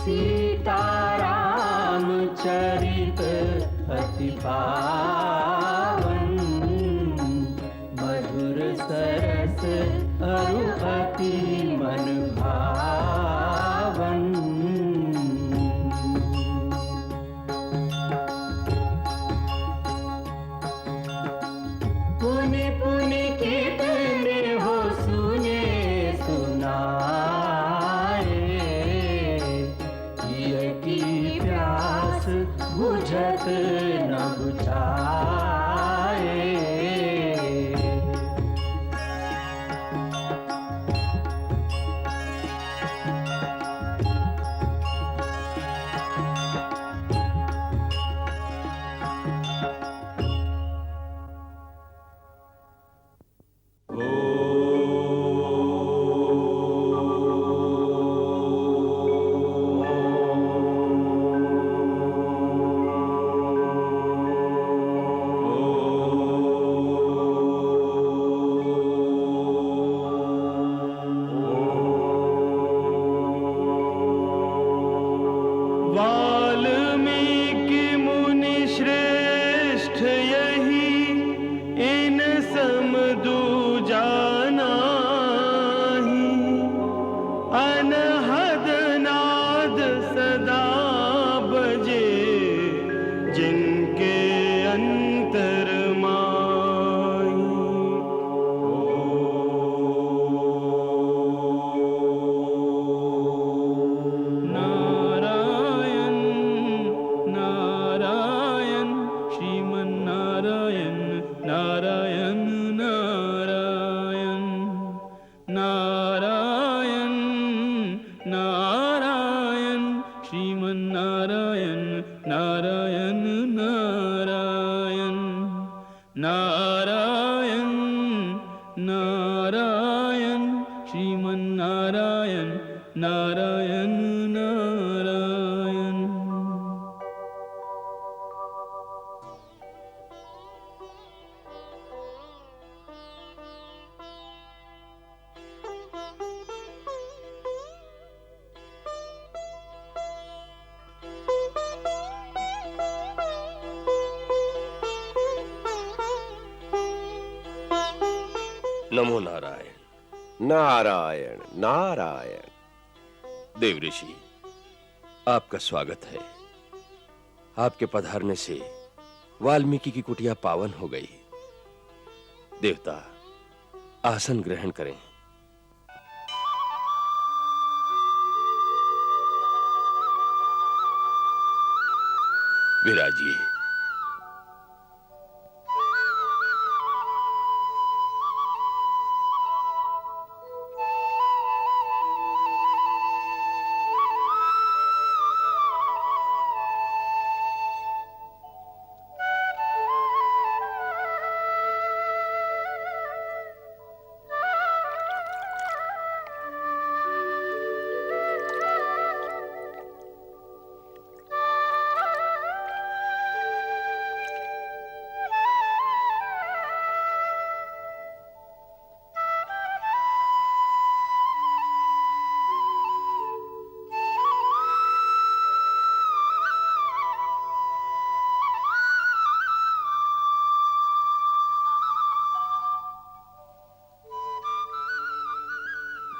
सीताराम चरित अति पावन, मधुर सरस अरु अति मन भावन। पुनि पुनि कितने हो सुने सुनाए, पिय की प्यास बुझत न बुझाए। वाल्मीकि मुनि श्रेष्ठ यही, इन सम दूजा नाहि। अनहद नाद सदा बजे, जिनके अंतर माही। नारायण नारायण श्रीमन्नारायण, नारायण नारायण नारायण नारायण श्रीमन्नारायण, नारायण नारायण नारायण नारायण श्रीमन्नारायण, नारायण नारायण। नमो नारायण। नारायण नारायण। देव ऋषि, आपका स्वागत है। आपके पधारने से वाल्मीकि की कुटिया पावन हो गई। देवता, आसन ग्रहण करें। विराजिए।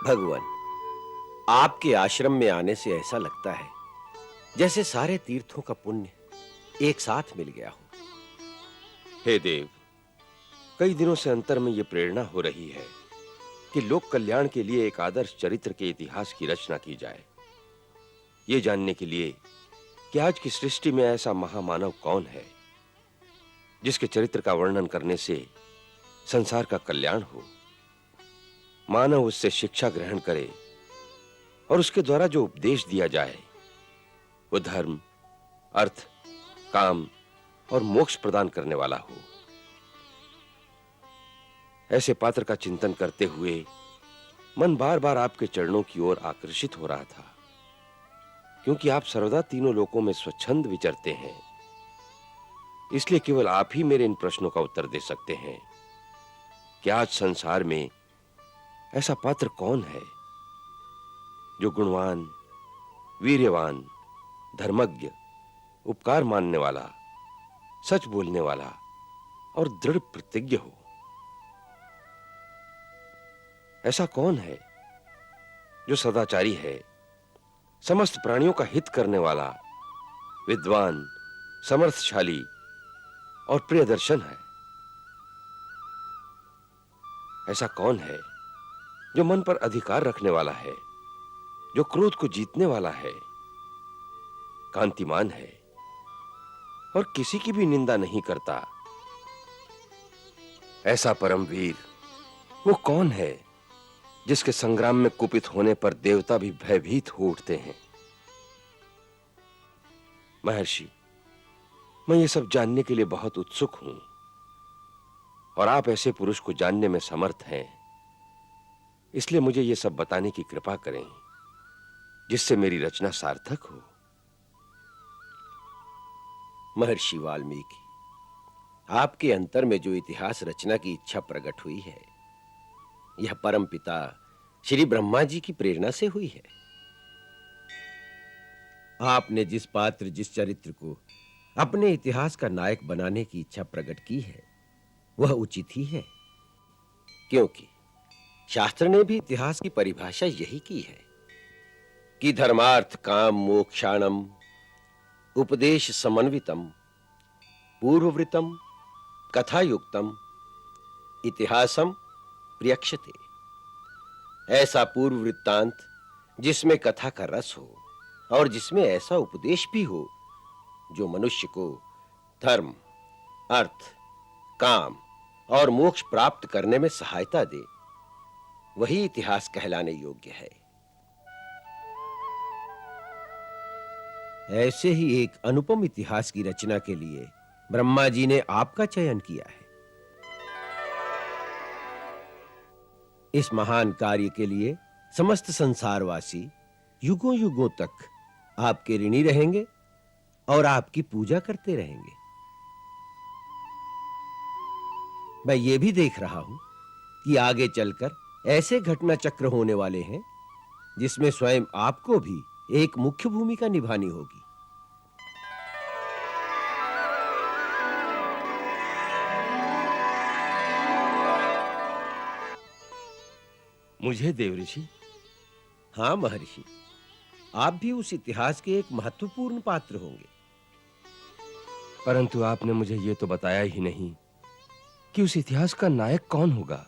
भगवान, आपके आश्रम में आने से ऐसा लगता है जैसे सारे तीर्थों का पुण्य एक साथ मिल गया हो। हे देव, कई दिनों से अंतर में यह प्रेरणा हो रही है कि लोक कल्याण के लिए एक आदर्श चरित्र के इतिहास की रचना की जाए। यह जानने के लिए कि आज की सृष्टि में ऐसा महामानव कौन है जिसके चरित्र का वर्णन करने से संसार का कल्याण हो, मानव उससे शिक्षा ग्रहण करे और उसके द्वारा जो उपदेश दिया जाए वो धर्म, अर्थ, काम और मोक्ष प्रदान करने वाला हो। ऐसे पात्र का चिंतन करते हुए मन बार-बार आपके चरणों की ओर आकर्षित हो रहा था, क्योंकि आप सर्वदा तीनों लोकों में स्वच्छंद विचरते हैं। इसलिए केवल आप ही मेरे इन प्रश्नों का उत्तर दे सकते हैं कि आज संसार में ऐसा पात्र कौन है जो गुणवान, वीर्यवान, धर्मज्ञ, उपकार मानने वाला, सच बोलने वाला और दृढ़ प्रतिज्ञ हो। ऐसा कौन है जो सदाचारी है, समस्त प्राणियों का हित करने वाला, विद्वान, समर्थशाली और प्रियदर्शन है? ऐसा कौन है जो मन पर अधिकार रखने वाला है, जो क्रोध को जीतने वाला है, कांतिमान है और किसी की भी निंदा नहीं करता? ऐसा परमवीर वो कौन है जिसके संग्राम में कुपित होने पर देवता भी भयभीत हो उठते हैं? महर्षि, मैं ये सब जानने के लिए बहुत उत्सुक हूं और आप ऐसे पुरुष को जानने में समर्थ हैं, इसलिए मुझे ये सब बताने की कृपा करें जिससे मेरी रचना सार्थक हो। महर्षि वाल्मीकि, आपके अंतर में जो इतिहास रचना की इच्छा प्रकट हुई है, यह परम पिता श्री ब्रह्मा जी की प्रेरणा से हुई है। आपने जिस पात्र, जिस चरित्र को अपने इतिहास का नायक बनाने की इच्छा प्रकट की है, वह उचित ही है, क्योंकि शास्त्र ने भी इतिहास की परिभाषा यही की है कि धर्मार्थ काम मोक्षाणम उपदेश समन्वितम पूर्ववृतम कथायुक्तम इतिहासम प्रियक्षते। ऐसा पूर्व वृत्तांत जिसमें कथा का रस हो और जिसमें ऐसा उपदेश भी हो जो मनुष्य को धर्म, अर्थ, काम और मोक्ष प्राप्त करने में सहायता दे, वही इतिहास कहलाने योग्य है। ऐसे ही एक अनुपम इतिहास की रचना के लिए ब्रह्मा जी ने आपका चयन किया है। इस महान कार्य के लिए समस्त संसारवासी युगों युगों तक आपके ऋणी रहेंगे और आपकी पूजा करते रहेंगे। मैं ये भी देख रहा हूं कि आगे चलकर ऐसे घटना चक्र होने वाले हैं जिसमें स्वयं आपको भी एक मुख्य भूमिका निभानी होगी। मुझे देवऋषि? हां महर्षि, आप भी उस इतिहास के एक महत्वपूर्ण पात्र होंगे। परंतु आपने मुझे यह तो बताया ही नहीं कि उस इतिहास का नायक कौन होगा।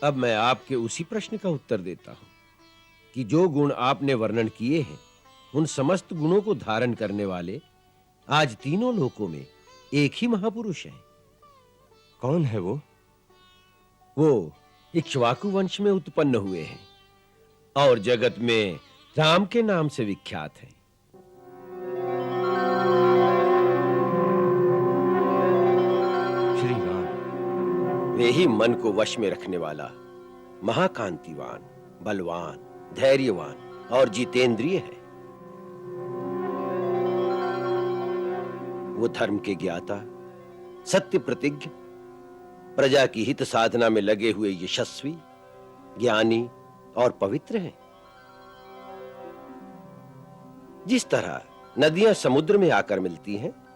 अब मैं आपके उसी प्रश्न का उत्तर देता हूं कि जो गुण आपने वर्णन किए हैं, उन समस्त गुणों को धारण करने वाले आज तीनों लोकों में एक ही महापुरुष हैं। कौन है वो? वो इक्ष्वाकु वंश में उत्पन्न हुए हैं और जगत में राम के नाम से विख्यात हैं। श्री राम। वे ही मन को वश में रखने वाला महाकांतिवान, बलवान, धैर्यवान और जितेंद्रिय है। वो धर्म के ज्ञाता, सत्य प्रतिज्ञ, प्रजा की हित साधना में लगे हुए यशस्वी, ज्ञानी और पवित्र हैं। जिस तरह नदियां समुद्र में आकर मिलती हैं,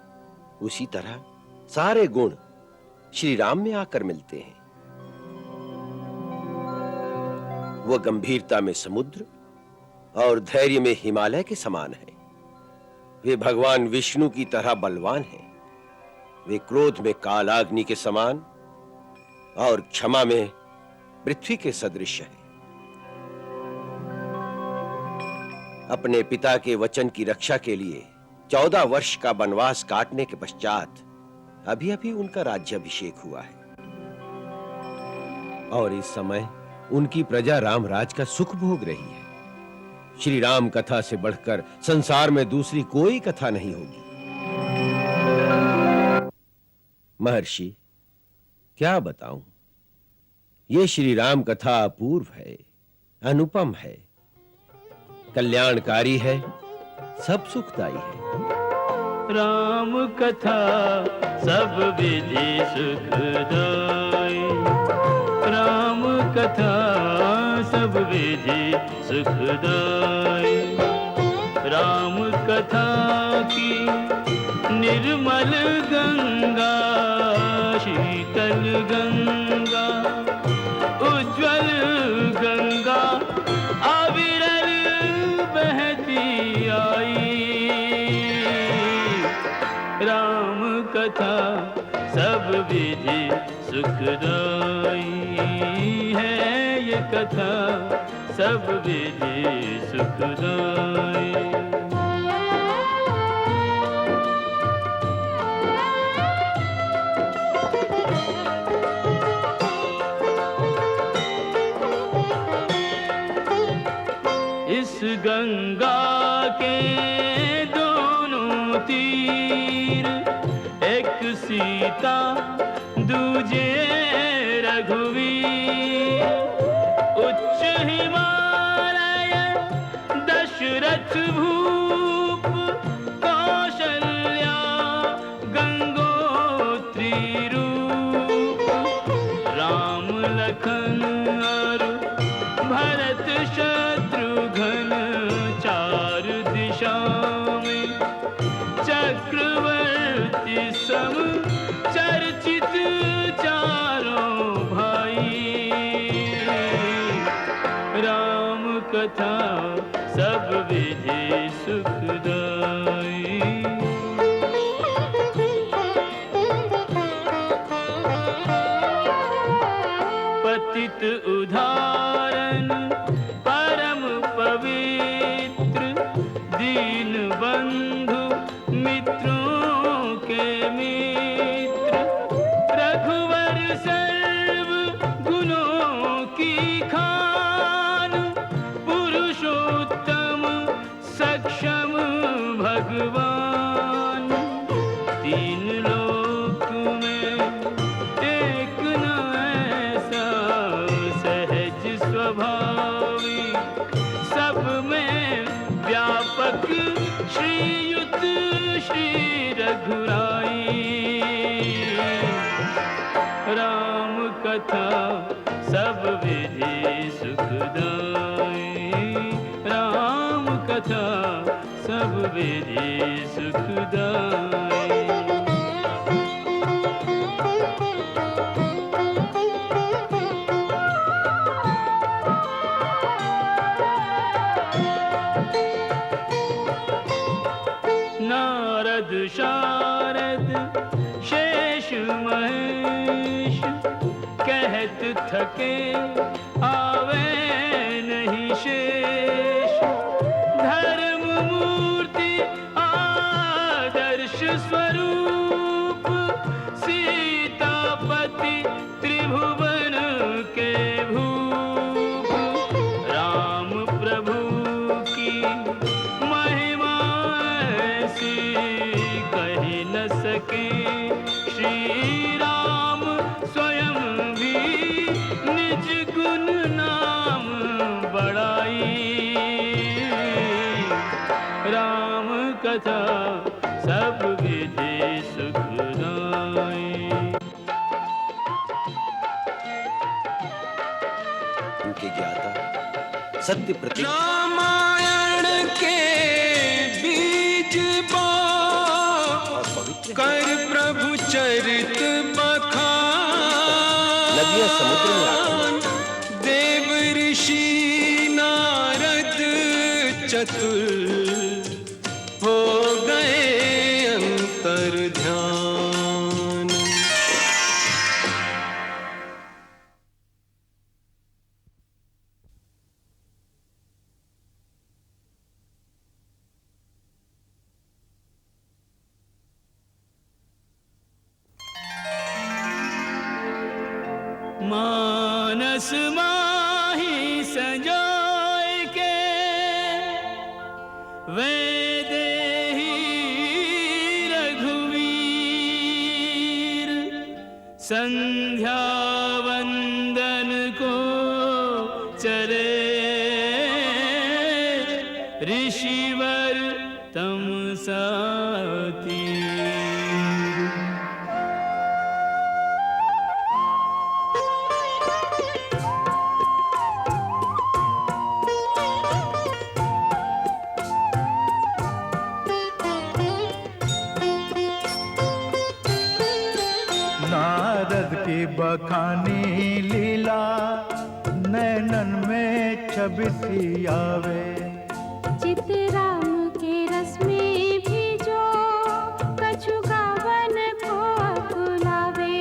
उसी तरह सारे गुण श्री राम में आकर मिलते हैं। वो गंभीरता में समुद्र और धैर्य में हिमालय के समान है। वे भगवान विष्णु की तरह बलवान हैं। वे क्रोध में कालाग्नि के समान और क्षमा में पृथ्वी के सदृश है। अपने पिता के वचन की रक्षा के लिए 14 वर्ष का वनवास काटने के पश्चात अभी-अभी उनका राज्याभिषेक हुआ है और इस समय उनकी प्रजा रामराज का सुख भोग रही है। श्री राम कथा से बढ़कर संसार में दूसरी कोई कथा नहीं होगी। महर्षि, क्या बताऊं? ये श्री राम कथा अपूर्व है, अनुपम है, कल्याणकारी है, सब सुखदाई है। राम कथा सब विधि सुखदाई, राम कथा कथा सब विधि सुखदाई। राम कथा की निर्मल गंगा, शीतल गंगा, उज्ज्वल गंगा अविरल बहती आई। राम कथा सब विधि सुखदाई है, ये कथा सब विधि सुखदाई। इस गंगा के दोनों तीर, एक सीता दूजे रघुवीर। उच्च हिमालय दशरथ भूप, कौशल्या गंगोत्री रूप। राम लखन और भरत शत्रुघ्न, चार दिशा में चक्रवर्ती सम चर्चित चारों भाई। राम कथा सब विधि सुखदाई। पतित उदाहरण परम पवित्र, दीन बंधु मित्रों के मित्र। रघुवर सर्व गुणों की खान, पुरुषोत्तम सक्षम भगवान। तीन लोक में एक न ऐसा सहज स्वभावी, सब में व्यापक श्रीयुत श्री रघुराई। राम कथा सब विधि सुखदाई। राम कथा सब विधि सुखदाई। नारद शारद शेष महेश, कहत थके आवे नहीं शेष। धर्म मूर्ति आदर्श स्वरूप, सीतापति त्रिभुवन के भूप। राम प्रभु की महिमा ऐसी कही न सके, श्री राम स्वयं भी निज गुण नाम बढ़ाई। राम कथा सब विधि सुखदाई। उनके ज्ञाता सत्य प्रतीक रामायण के बीज बो, कर प्रभु चरित बखान। नदियां समुद्र में आती, देव ऋषि नारद चतुर, हो गए अंतर ध्यान। मानस माही सजाए के, वैदेही रघुवीर। संध्या वंदन को चले, ऋषिवर तमसाती। बखानी लीला नैनन में छवि सी आवे। चितराम के रस में भी जो कछु गावन को बुलावे।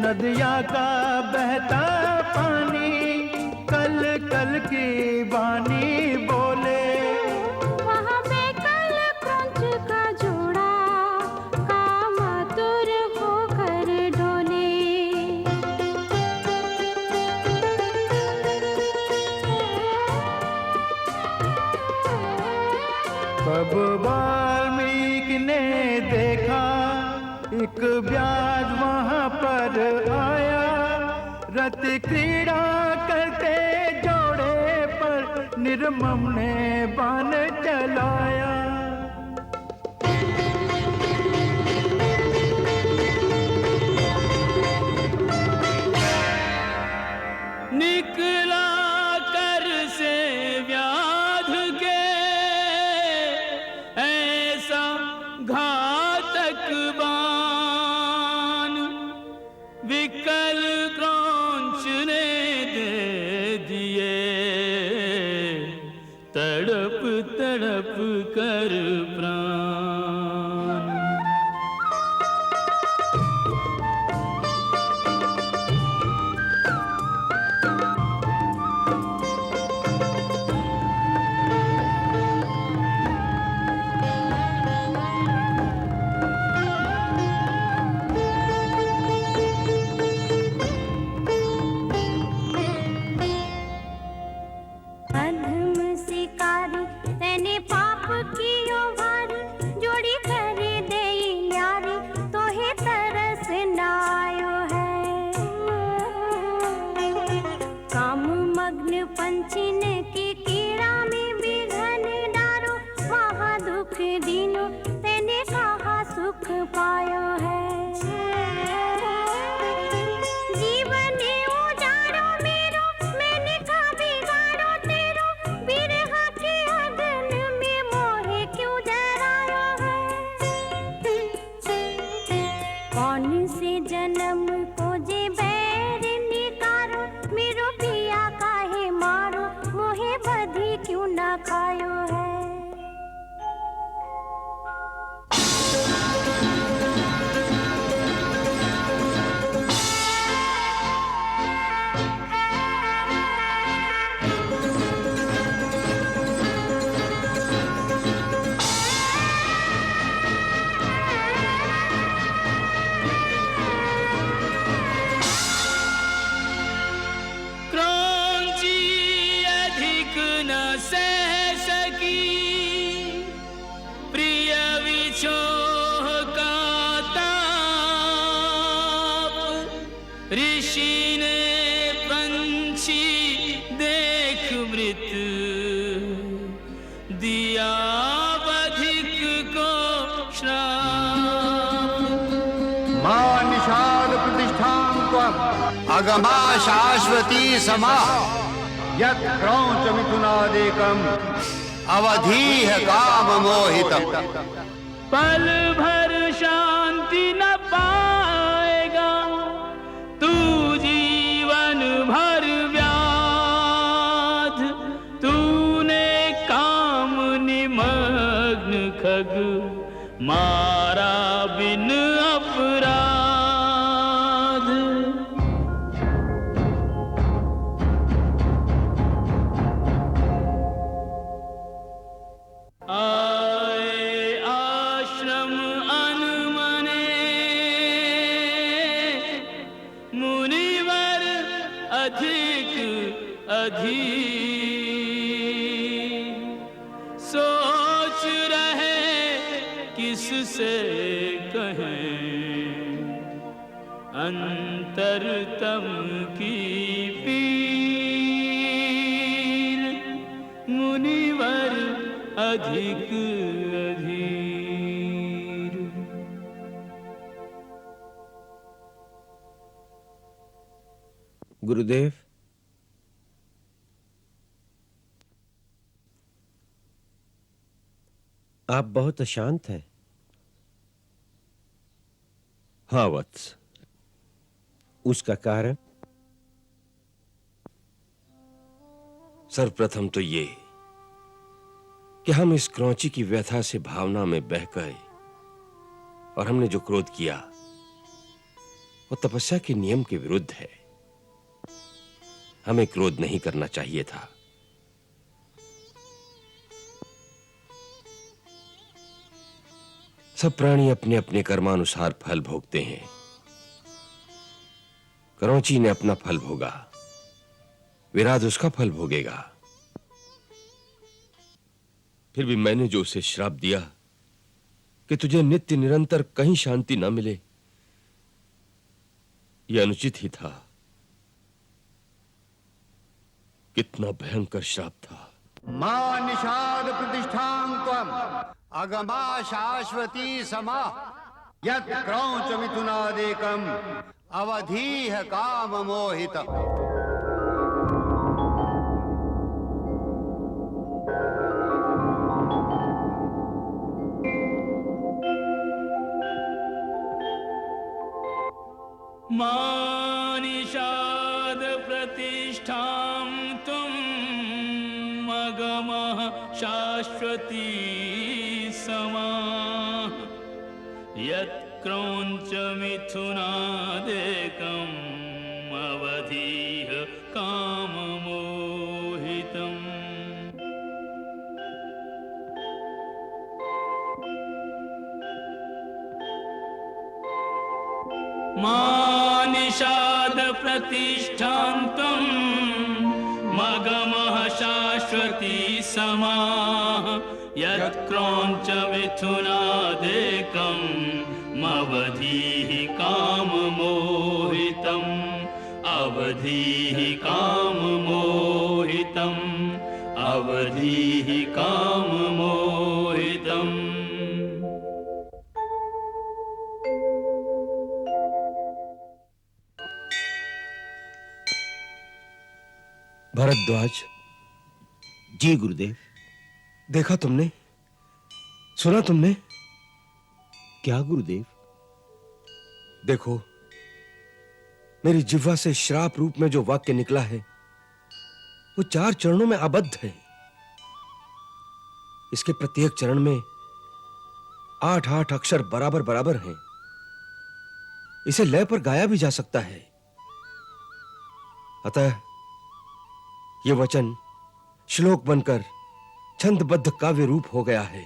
नदिया का बहता पानी कल कल की वाणी बोले। वहाँ पे कल क्रंच का जोड़ा कामातुर होकर डोले। तब वाल्मीकि ने देखा एक व्याध वहाँ पर आया। रत क्रीड़ा करते जोड़े पर निर्मम ने बाण चलाया। निकला कर से व्याध के ऐसा घातक बाण। विकल क्रौंच ने दे दिए तड़प तड़प कर प्राण। अधम शिकारी तेने पाप कियो भारी। जोड़ी करे दे न्यारी तो ही तरस नायो है। काम मग्न पंछिन की कीड़ा में विघन डारो। वहाँ दुख दीनो तेने कहा सुख पायो है। जीवन उजाड़ो मेरो मैंने का बिगाड़ो तेरो। बिरहा के अगन में मोहे क्यों डरायो है। कौन से जन्म को जे बैर निकारो। मेरो पिया काहे मारो मोहे बधी क्यों ना खायो है। क्रौंची अधिक न सह सकी। प्रिय विछोह का ताप। ऋषि ने पंछी देख मृत दिया बधिक को श्राप। मां निषाद प्रतिष्ठां त्वम् अगमा शाश्वती समा। यत् क्रौंच मिथुनादेकम् अवधीह काम मोहितम्। पल भर शांति न पाएगा तू जीवन भर व्याध। तूने काम निमग्न खग मारा बिन अपराध। आए आश्रम अनमने मुनिवर अधिक अधीर। सोच रहे किससे कहें अंतरतम की पीर। मुनिवर अधिक अधीर। गुरुदेव, आप बहुत अशांत हैं। हाँ वत्स। उसका कारण? सर्वप्रथम तो ये कि हम इस क्रौंची की व्यथा से भावना में बह गए और हमने जो क्रोध किया वो तपस्या के नियम के विरुद्ध है। हमें क्रोध नहीं करना चाहिए था। सब प्राणी अपने अपने कर्मानुसार फल भोगते हैं। क्रौंची ने अपना फल भोगा, विराट उसका फल भोगेगा। फिर भी मैंने जो उसे श्राप दिया कि तुझे नित्य निरंतर कहीं शांति न मिले, यह अनुचित ही था। कितना भयंकर श्राप था। मां निषाद प्रतिष्ठां त्वम् अगमा शाश्वती समा यत् क्रौंच मिथुनादेकम् अवधीह काम मोहितम्। मानिषाद प्रतिष्ठां तुम अगमः शाश्वती समा यत्क्रौंच मिथुनादेकम् अवधीह काममोहितम्। मानिषाद प्रतिष्ठान्तं मगमः शाश्वती समाः यत्क्रौंच मिथुनादेकम् अवधीः काममोहितम् अवधीः काममोहितम् अवधीः काममोहितम्। भरद्वाज। जी गुरुदेव। देखा तुमने, सुना तुमने? क्या गुरुदेव? देखो, मेरी जिह्वा से श्राप रूप में जो वाक्य निकला है वो 4 चरणों में आबद्ध है। इसके प्रत्येक चरण में 8-8 अक्षर बराबर बराबर हैं। इसे लय पर गाया भी जा सकता है। अतः यह वचन श्लोक बनकर छंदबद्ध काव्य रूप हो गया है।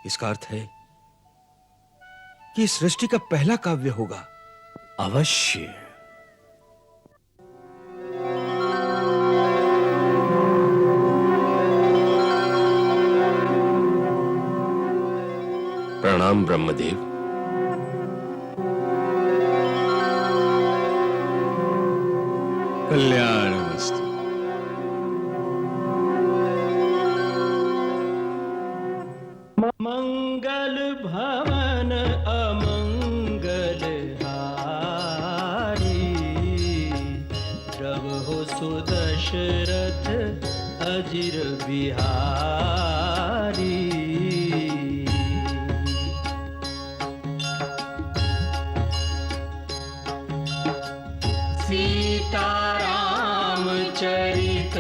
इसका अर्थ है कि इस सृष्टि का पहला काव्य होगा। अवश्य। प्रणाम ब्रह्मदेव। कल्याणमस्तु। मंगल भवन अमंगल हारी प्रभु सुदशरथ अजिर बिहारी। सीताराम चरित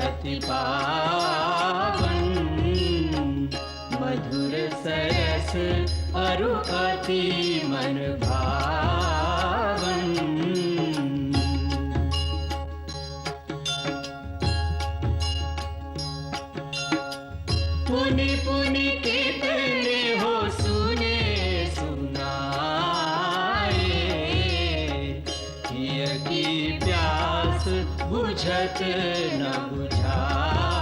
अति पावन मधुर सरस अरु अति मन भावन। पुनि पुनि कितने हो सुने सुनाए किया की प्यास बुझत न बुझाए।